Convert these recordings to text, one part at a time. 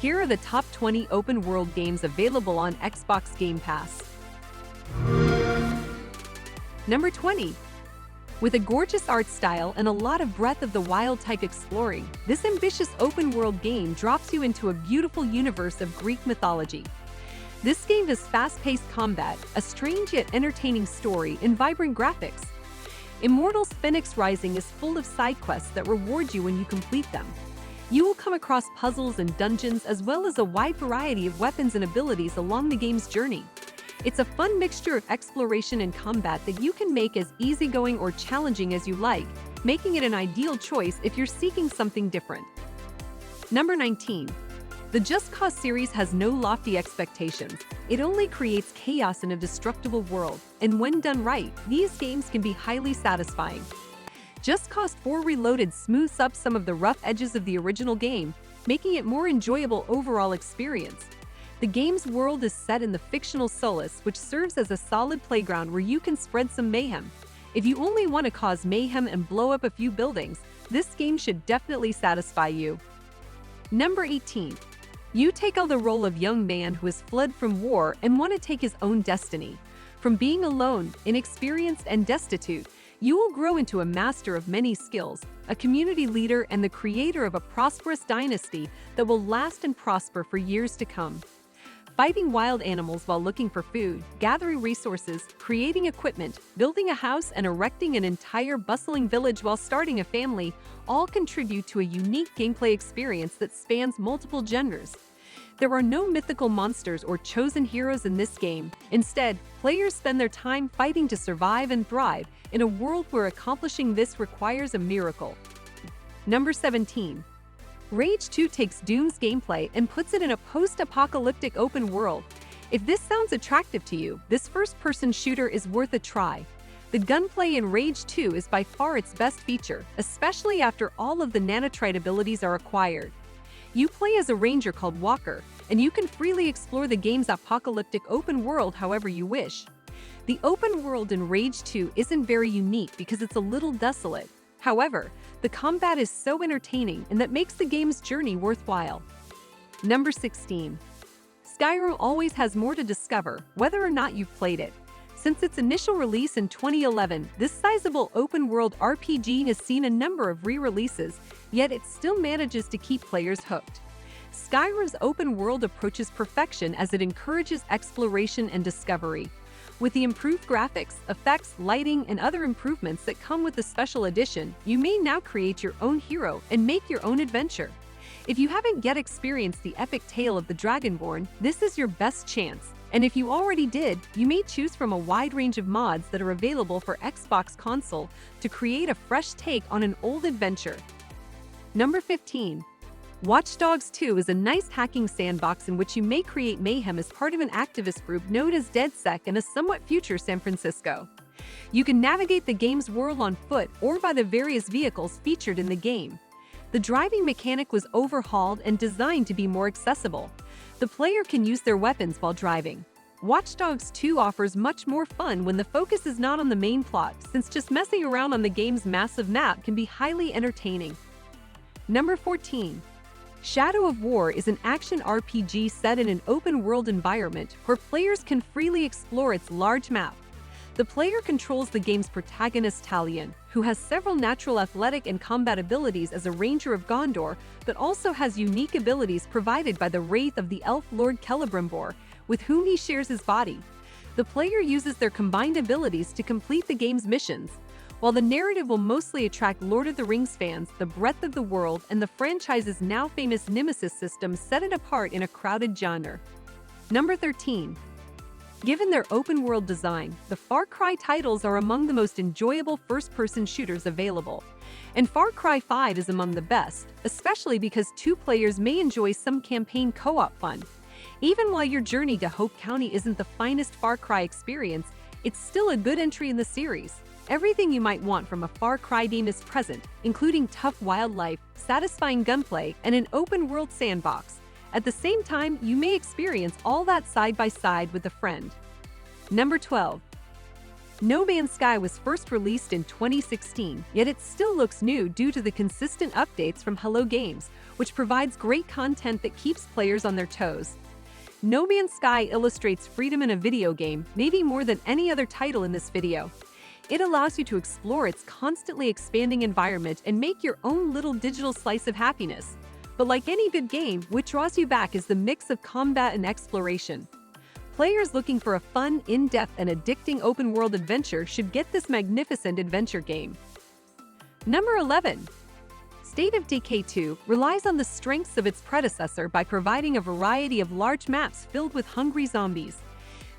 Here are the top 20 open-world games available on Xbox Game Pass. Number 20. With a gorgeous art style and a lot of Breath of the Wild type exploring, this ambitious open-world game drops you into a beautiful universe of Greek mythology. This game has fast-paced combat, a strange yet entertaining story, and vibrant graphics. Immortals Fenyx Rising is full of side quests that reward you when you complete them. You will come across puzzles and dungeons as well as a wide variety of weapons and abilities along the game's journey. It's a fun mixture of exploration and combat that you can make as easygoing or challenging as you like, making it an ideal choice if you're seeking something different. Number 19. The Just Cause series has no lofty expectations. It only creates chaos in a destructible world, and when done right, these games can be highly satisfying. Just Cause 4 Reloaded smooths up some of the rough edges of the original game, making it more enjoyable overall experience. The game's world is set in the fictional Solus, which serves as a solid playground where you can spread some mayhem. If you only want to cause mayhem and blow up a few buildings, this game should definitely satisfy you. Number 18. You take on the role of young man who has fled from war and want to take his own destiny. From being alone, inexperienced, and destitute, you will grow into a master of many skills, a community leader, and the creator of a prosperous dynasty that will last and prosper for years to come. Fighting wild animals while looking for food, gathering resources, creating equipment, building a house, and erecting an entire bustling village while starting a family all contribute to a unique gameplay experience that spans multiple genres. There are no mythical monsters or chosen heroes in this game. Instead, players spend their time fighting to survive and thrive in a world where accomplishing this requires a miracle. Number 17. Rage 2 takes Doom's gameplay and puts it in a post-apocalyptic open world. If this sounds attractive to you, this first-person shooter is worth a try. The gunplay in Rage 2 is by far its best feature, especially after all of the nanotrite abilities are acquired. You play as a ranger called Walker, and you can freely explore the game's apocalyptic open world however you wish. The open world in Rage 2 isn't very unique because it's a little desolate. However, the combat is so entertaining and that makes the game's journey worthwhile. Number 16. Skyrim always has more to discover, whether or not you've played it. Since its initial release in 2011, this sizable open-world RPG has seen a number of re-releases, yet it still manages to keep players hooked. Skyrim's open-world approaches perfection as it encourages exploration and discovery. With the improved graphics, effects, lighting, and other improvements that come with the special edition, you may now create your own hero and make your own adventure. If you haven't yet experienced the epic tale of the Dragonborn, this is your best chance. And if you already did, you may choose from a wide range of mods that are available for Xbox console to create a fresh take on an old adventure. Number 15. Watch Dogs 2 is a nice hacking sandbox in which you may create mayhem as part of an activist group known as DedSec in a somewhat future San Francisco. You can navigate the game's world on foot or by the various vehicles featured in the game. The driving mechanic was overhauled and designed to be more accessible. The player can use their weapons while driving. Watch Dogs 2 offers much more fun when the focus is not on the main plot, since just messing around on the game's massive map can be highly entertaining. Number 14. Shadow of War is an action RPG set in an open-world environment where players can freely explore its large map. The player controls the game's protagonist Talion, who has several natural athletic and combat abilities as a Ranger of Gondor, but also has unique abilities provided by the Wraith of the Elf Lord Celebrimbor, with whom he shares his body. The player uses their combined abilities to complete the game's missions. While the narrative will mostly attract Lord of the Rings fans, the breadth of the world and the franchise's now famous Nemesis system set it apart in a crowded genre. Number 13. Given their open-world design, the Far Cry titles are among the most enjoyable first-person shooters available. And Far Cry 5 is among the best, especially because two players may enjoy some campaign co-op fun. Even while your journey to Hope County isn't the finest Far Cry experience, it's still a good entry in the series. Everything you might want from a Far Cry game is present, including tough wildlife, satisfying gunplay, and an open-world sandbox. At the same time, you may experience all that side by side with a friend. Number 12. No Man's Sky was first released in 2016, yet it still looks new due to the consistent updates from Hello Games, which provides great content that keeps players on their toes. No Man's Sky illustrates freedom in a video game, maybe more than any other title in this video. It allows you to explore its constantly expanding environment and make your own little digital slice of happiness. But like any good game, what draws you back is the mix of combat and exploration. Players looking for a fun, in-depth, and addicting open-world adventure should get this magnificent adventure game. Number 11. State of Decay 2 relies on the strengths of its predecessor by providing a variety of large maps filled with hungry zombies.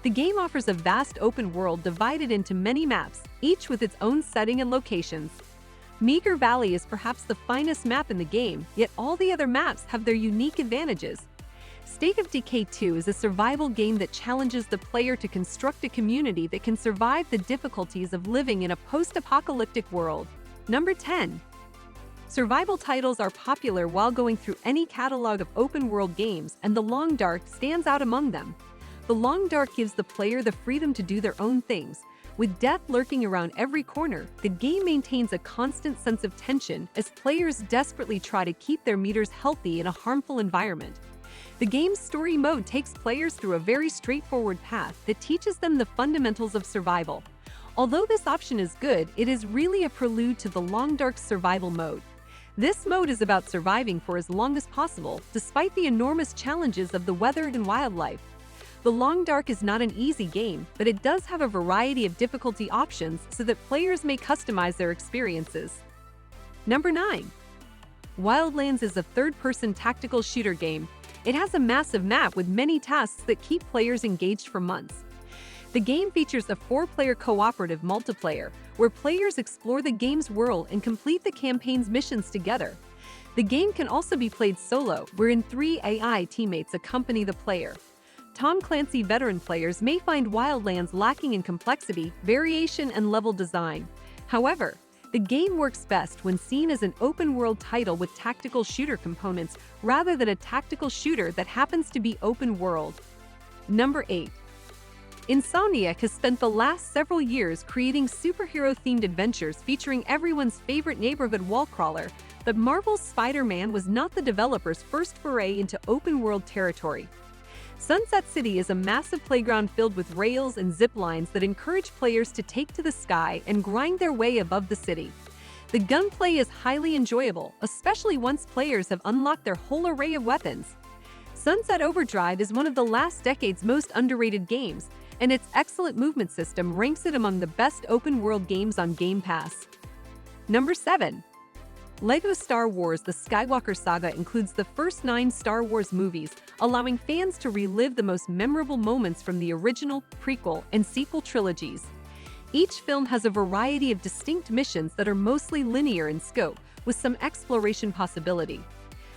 The game offers a vast open world divided into many maps, each with its own setting and locations. Meager Valley is perhaps the finest map in the game, yet all the other maps have their unique advantages. State of Decay 2 is a survival game that challenges the player to construct a community that can survive the difficulties of living in a post-apocalyptic world. Number 10. Survival titles are popular while going through any catalog of open-world games, and The Long Dark stands out among them. The Long Dark gives the player the freedom to do their own things. With death lurking around every corner, the game maintains a constant sense of tension as players desperately try to keep their meters healthy in a harmful environment. The game's story mode takes players through a very straightforward path that teaches them the fundamentals of survival. Although this option is good, it is really a prelude to the Long Dark's survival mode. This mode is about surviving for as long as possible, despite the enormous challenges of the weather and wildlife. The Long Dark is not an easy game, but it does have a variety of difficulty options so that players may customize their experiences. Number 9. Wildlands is a third-person tactical shooter game. It has a massive map with many tasks that keep players engaged for months. The game features a 4-player cooperative multiplayer, where players explore the game's world and complete the campaign's missions together. The game can also be played solo, wherein 3 AI teammates accompany the player. Tom Clancy veteran players may find Wildlands lacking in complexity, variation, and level design. However, the game works best when seen as an open-world title with tactical shooter components rather than a tactical shooter that happens to be open-world. Number 8. Insomniac has spent the last several years creating superhero-themed adventures featuring everyone's favorite neighborhood wall crawler, but Marvel's Spider-Man was not the developer's first foray into open-world territory. Sunset City is a massive playground filled with rails and zip lines that encourage players to take to the sky and grind their way above the city. The gunplay is highly enjoyable, especially once players have unlocked their whole array of weapons. Sunset Overdrive is one of the last decade's most underrated games, and its excellent movement system ranks it among the best open-world games on Game Pass. Number 7. LEGO Star Wars: The Skywalker Saga includes the first 9 Star Wars movies, allowing fans to relive the most memorable moments from the original, prequel, and sequel trilogies. Each film has a variety of distinct missions that are mostly linear in scope, with some exploration possibility.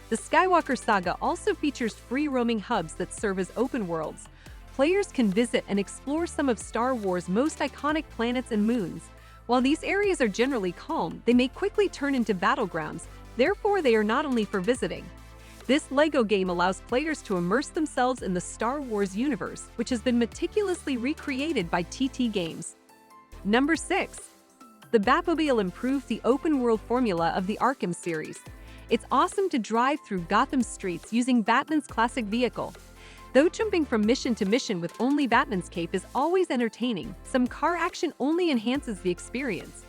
The Skywalker Saga also features free-roaming hubs that serve as open worlds. Players can visit and explore some of Star Wars' most iconic planets and moons. While these areas are generally calm, they may quickly turn into battlegrounds, therefore they are not only for visiting. This LEGO game allows players to immerse themselves in the Star Wars universe, which has been meticulously recreated by TT Games. Number 6. The Batmobile improved the open-world formula of the Arkham series. It's awesome to drive through Gotham streets using Batman's classic vehicle. Though jumping from mission to mission with only Batman's cape is always entertaining, some car action only enhances the experience.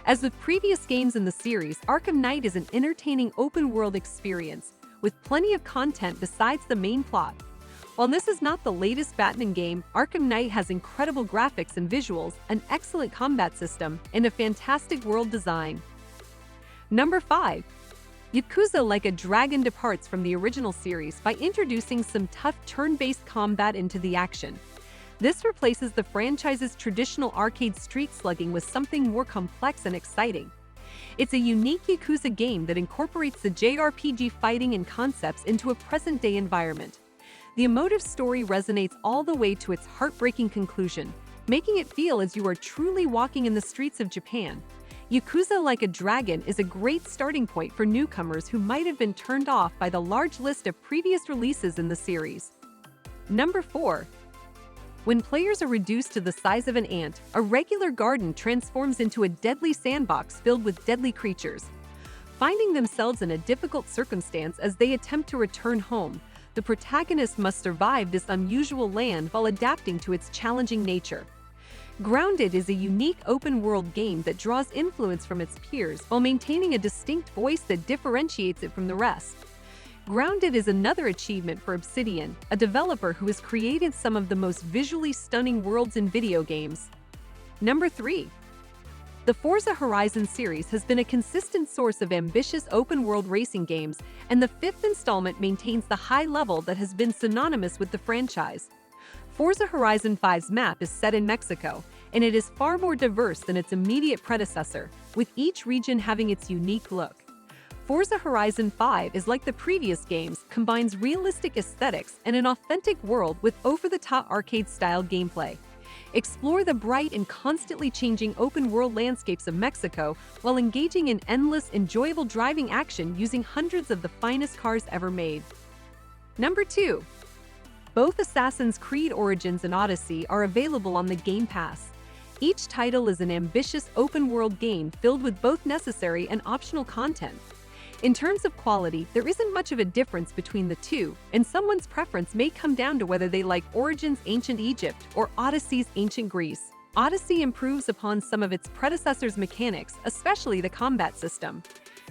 As with previous games in the series, Arkham Knight is an entertaining open-world experience, with plenty of content besides the main plot. While this is not the latest Batman game, Arkham Knight has incredible graphics and visuals, an excellent combat system, and a fantastic world design. Number 5. Yakuza Like a Dragon departs from the original series by introducing some tough turn-based combat into the action. This replaces the franchise's traditional arcade street slugging with something more complex and exciting. It's a unique Yakuza game that incorporates the JRPG fighting and concepts into a present-day environment. The emotive story resonates all the way to its heartbreaking conclusion, making it feel as you are truly walking in the streets of Japan. Yakuza Like a Dragon is a great starting point for newcomers who might have been turned off by the large list of previous releases in the series. Number 4. When players are reduced to the size of an ant, a regular garden transforms into a deadly sandbox filled with deadly creatures. Finding themselves in a difficult circumstance as they attempt to return home, the protagonist must survive this unusual land while adapting to its challenging nature. Grounded is a unique open-world game that draws influence from its peers while maintaining a distinct voice that differentiates it from the rest. Grounded is another achievement for Obsidian, a developer who has created some of the most visually stunning worlds in video games. Number 3. The Forza Horizon series has been a consistent source of ambitious open-world racing games, and the fifth installment maintains the high level that has been synonymous with the franchise. Forza Horizon 5's map is set in Mexico, and it is far more diverse than its immediate predecessor, with each region having its unique look. Forza Horizon 5 is like the previous games, combines realistic aesthetics and an authentic world with over-the-top arcade-style gameplay. Explore the bright and constantly changing open-world landscapes of Mexico while engaging in endless, enjoyable driving action using hundreds of the finest cars ever made. Number 2. Both Assassin's Creed Origins and Odyssey are available on the Game Pass. Each title is an ambitious open-world game filled with both necessary and optional content. In terms of quality, there isn't much of a difference between the two, and someone's preference may come down to whether they like Origins' Ancient Egypt or Odyssey's Ancient Greece. Odyssey improves upon some of its predecessors' mechanics, especially the combat system.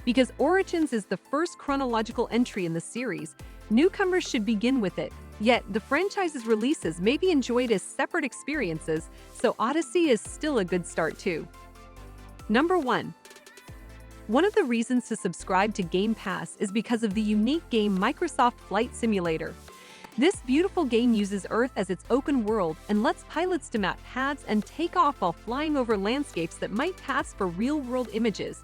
Because Origins is the first chronological entry in the series, newcomers should begin with it. Yet, the franchise's releases may be enjoyed as separate experiences, so Odyssey is still a good start too. Number 1. One of the reasons to subscribe to Game Pass is because of the unique game Microsoft Flight Simulator. This beautiful game uses Earth as its open world and lets pilots to map paths and take off while flying over landscapes that might pass for real-world images.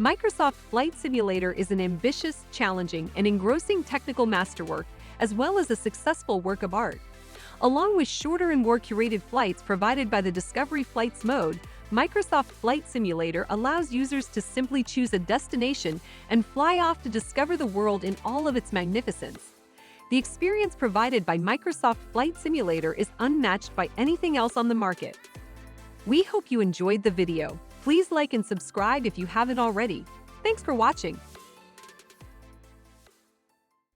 Microsoft Flight Simulator is an ambitious, challenging, and engrossing technical masterwork, as well as a successful work of art. Along with shorter and more curated flights provided by the Discovery Flights mode, Microsoft Flight Simulator allows users to simply choose a destination and fly off to discover the world in all of its magnificence. The experience provided by Microsoft Flight Simulator is unmatched by anything else on the market. We hope you enjoyed the video. Please like and subscribe if you haven't already. Thanks for watching.